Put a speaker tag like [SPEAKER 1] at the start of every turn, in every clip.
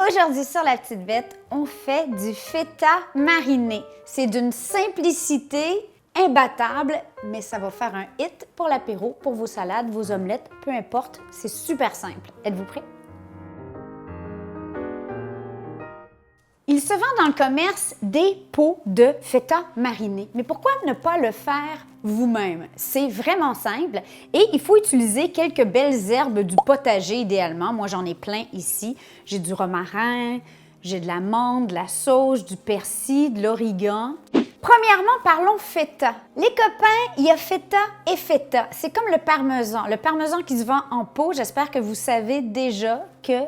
[SPEAKER 1] Aujourd'hui sur La Petite Bête, on fait du feta mariné. C'est d'une simplicité imbattable, mais ça va faire un hit pour l'apéro, pour vos salades, vos omelettes, peu importe, c'est super simple. Êtes-vous prêts? Il se vend dans le commerce des pots de feta mariné. Mais pourquoi ne pas le faire vous-même? C'est vraiment simple et il faut utiliser quelques belles herbes du potager idéalement. Moi, j'en ai plein ici. J'ai du romarin, j'ai de l'amande, de la sauge, du persil, de l'origan. Premièrement, parlons feta. Les copains, il y a feta et feta. C'est comme le parmesan. Le parmesan qui se vend en pot, j'espère que vous savez déjà que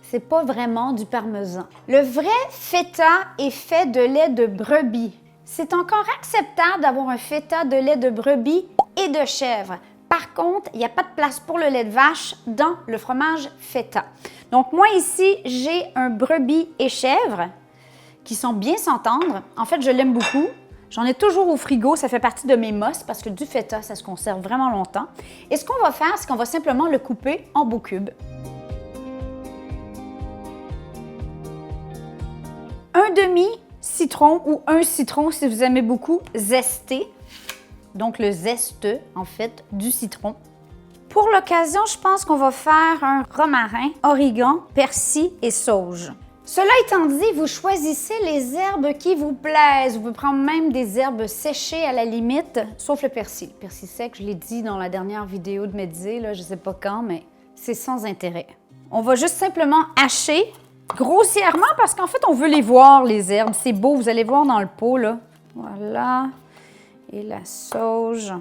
[SPEAKER 1] c'est pas vraiment du parmesan. Le vrai feta est fait de lait de brebis. C'est encore acceptable d'avoir un feta de lait de brebis et de chèvre. Par contre, il n'y a pas de place pour le lait de vache dans le fromage feta. Donc moi ici, j'ai un brebis et chèvre qui sont bien s'entendre. En fait, je l'aime beaucoup. J'en ai toujours au frigo, ça fait partie de mes must parce que du feta, ça se conserve vraiment longtemps. Et ce qu'on va faire, c'est qu'on va simplement le couper en beaux cubes. Un demi-citron ou un citron si vous aimez beaucoup zesté, donc le zeste en fait du citron. Pour l'occasion, je pense qu'on va faire un romarin, origan, persil et sauge. Cela étant dit, vous choisissez les herbes qui vous plaisent. Vous pouvez prendre même des herbes séchées à la limite, sauf le persil. Le persil sec, je l'ai dit dans la dernière vidéo de Médisé, là, je ne sais pas quand, mais c'est sans intérêt. On va juste simplement hacher grossièrement parce qu'en fait, on veut les voir, les herbes. C'est beau, vous allez voir dans le pot, là. Voilà. Et la sauge.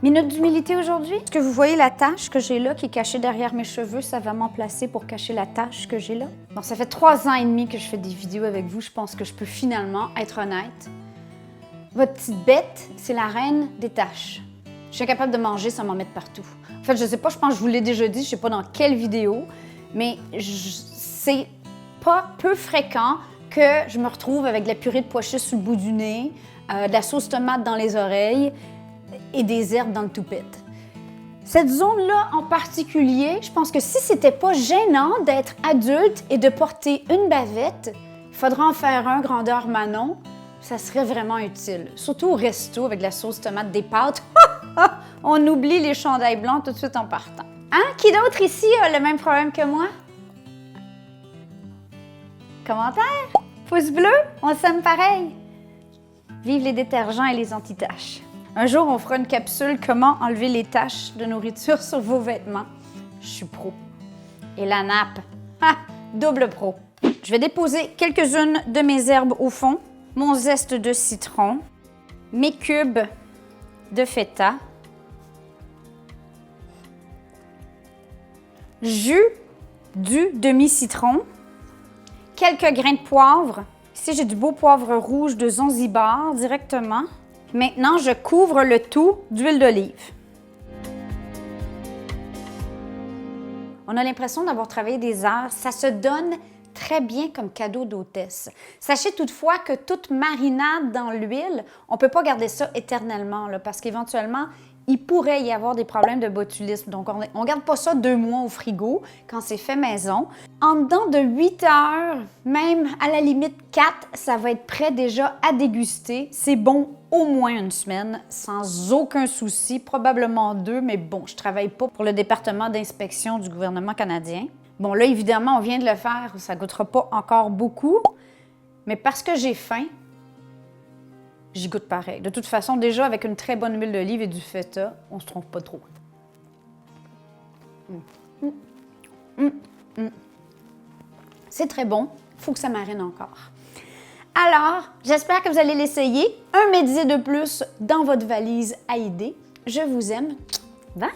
[SPEAKER 1] Minute d'humilité aujourd'hui. Est-ce que vous voyez la tache que j'ai là qui est cachée derrière mes cheveux? Ça va m'emplacer pour cacher la tache que j'ai là. Bon, ça fait 3 ans et demi que je fais des vidéos avec vous. Je pense que je peux finalement être honnête. Votre petite bête, c'est la reine des taches. Je suis capable de manger sans m'en mettre partout. En fait, je sais pas, je pense que je vous l'ai déjà dit, je sais pas dans quelle vidéo, mais c'est pas peu fréquent que je me retrouve avec de la purée de pois chiches sur le bout du nez, de la sauce tomate dans les oreilles et des herbes dans le toupette. Cette zone-là en particulier, je pense que si c'était pas gênant d'être adulte et de porter une bavette, il faudra en faire un grandeur Manon, ça serait vraiment utile. Surtout au resto avec de la sauce tomate, des pâtes. On oublie les chandails blancs tout de suite en partant. Hein? Qui d'autre ici a le même problème que moi? Commentaire? Pouce bleu? On s'aime pareil. Vive les détergents et les anti-taches. Un jour, on fera une capsule « Comment enlever les taches de nourriture sur vos vêtements ». Je suis pro. Et la nappe? Ah! Double pro. Je vais déposer quelques-unes de mes herbes au fond. Mon zeste de citron. Mes cubes de feta. Jus du demi-citron. Quelques grains de poivre. Ici, j'ai du beau poivre rouge de Zanzibar directement. Maintenant, je couvre le tout d'huile d'olive. On a l'impression d'avoir travaillé des heures. Ça se donne très bien comme cadeau d'hôtesse. Sachez toutefois que toute marinade dans l'huile, on ne peut pas garder ça éternellement là, parce qu'éventuellement, il pourrait y avoir des problèmes de botulisme. Donc, on ne garde pas ça 2 mois au frigo quand c'est fait maison. En dedans de 8 heures, même à la limite 4, ça va être prêt déjà à déguster. C'est bon au moins une semaine, sans aucun souci, probablement 2, mais bon, je ne travaille pas pour le département d'inspection du gouvernement canadien. Bon, là, évidemment, on vient de le faire, ça ne goûtera pas encore beaucoup, mais parce que j'ai faim, j'y goûte pareil. De toute façon, déjà, avec une très bonne huile d'olive et du feta, on ne se trompe pas trop. C'est très bon. Il faut que ça marine encore. Alors, j'espère que vous allez l'essayer. Un Médisé de plus dans votre valise à idées. Je vous aime. Bye!